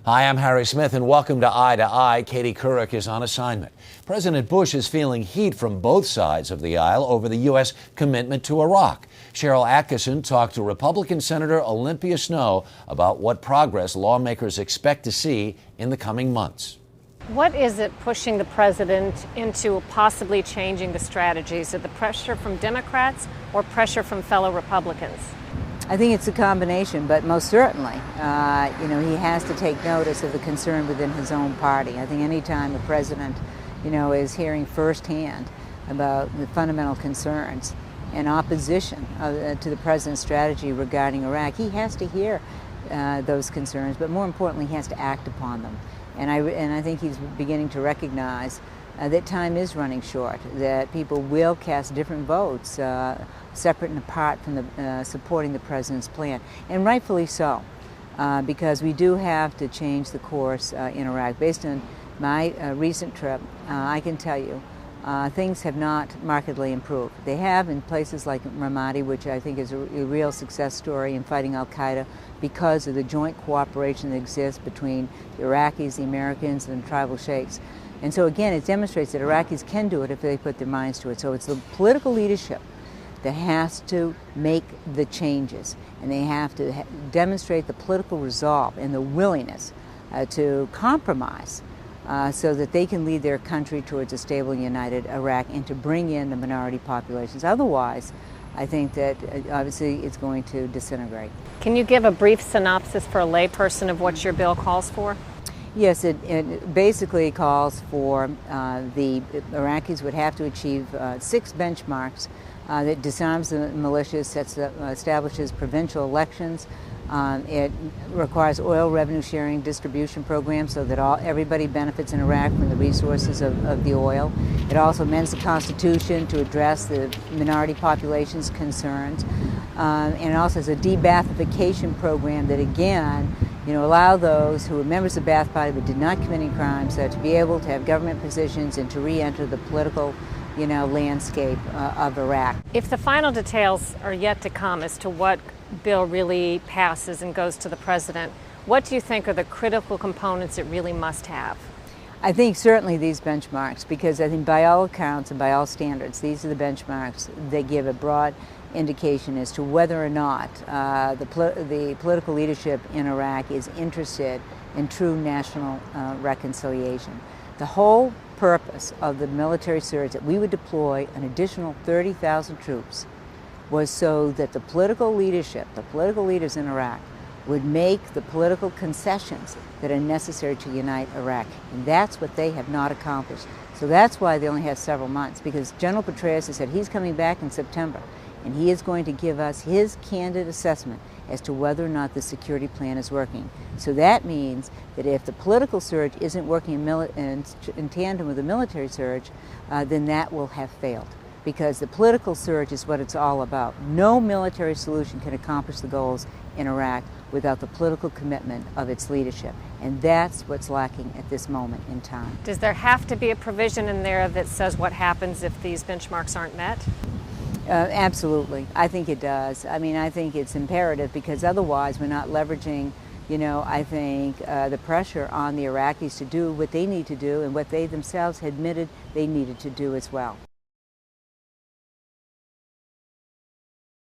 Hi, I'm Harry Smith, and welcome to Eye to Eye. Katie Couric is on assignment. President Bush is feeling heat from both sides of the aisle over the U.S. commitment to Iraq. Sharyl Attkisson talked to Republican Senator Olympia Snowe about what progress lawmakers expect to see in the coming months. What is it pushing the president into possibly changing the strategies? Is it the pressure from Democrats or pressure from fellow Republicans? I think it's a combination, but most certainly, he has to take notice of the concern within his own party. I think any time the president, is hearing firsthand about the fundamental concerns and opposition to the president's strategy regarding Iraq, he has to hear those concerns, but more importantly, he has to act upon them. And I think he's beginning to recognize that time is running short, that people will cast different votes, separate and apart from the supporting the president's plan, and rightfully so, because we do have to change the course in Iraq. Based on my recent trip, I can tell you things have not markedly improved. They have in places like Ramadi, which I think is a real success story in fighting al-Qaeda because of the joint cooperation that exists between the Iraqis, the Americans, and the tribal sheikhs. And so again, it demonstrates that Iraqis can do it if they put their minds to it. So it's the political leadership that has to make the changes, and they have to demonstrate the political resolve and the willingness to compromise so that they can lead their country towards a stable and united Iraq and to bring in the minority populations. Otherwise, I think that obviously it's going to disintegrate. Can you give a brief synopsis for a layperson of what your bill calls for? Yes, it basically calls for the Iraqis would have to achieve 6 benchmarks that disarms the militias, establishes provincial elections. It requires oil revenue sharing distribution programs so that everybody benefits in Iraq from the resources of the oil. It also amends the Constitution to address the minority population's concerns. And it also has a de-Baathification program that, again, allow those who are members of the Ba'ath Party but did not commit any crimes to be able to have government positions and to re-enter the political landscape of Iraq. If the final details are yet to come as to what bill really passes and goes to the president, what do you think are the critical components it really must have? I think certainly these benchmarks, because I think by all accounts and by all standards, these are the benchmarks that give a broad indication as to whether or not the political leadership in Iraq is interested in true national reconciliation. The whole purpose of the military surge that we would deploy an additional 30,000 troops was so that the political leadership, the political leaders in Iraq, would make the political concessions that are necessary to unite Iraq. And that's what they have not accomplished. So that's why they only have several months, because General Petraeus has said he's coming back in September, and he is going to give us his candid assessment as to whether or not the security plan is working. So that means that if the political surge isn't working in tandem with the military surge, then that will have failed. Because the political surge is what it's all about. No military solution can accomplish the goals in Iraq without the political commitment of its leadership. And that's what's lacking at this moment in time. Does there have to be a provision in there that says what happens if these benchmarks aren't met? Absolutely. I think it does. I mean, I think it's imperative, because otherwise we're not leveraging, I think the pressure on the Iraqis to do what they need to do and what they themselves admitted they needed to do as well.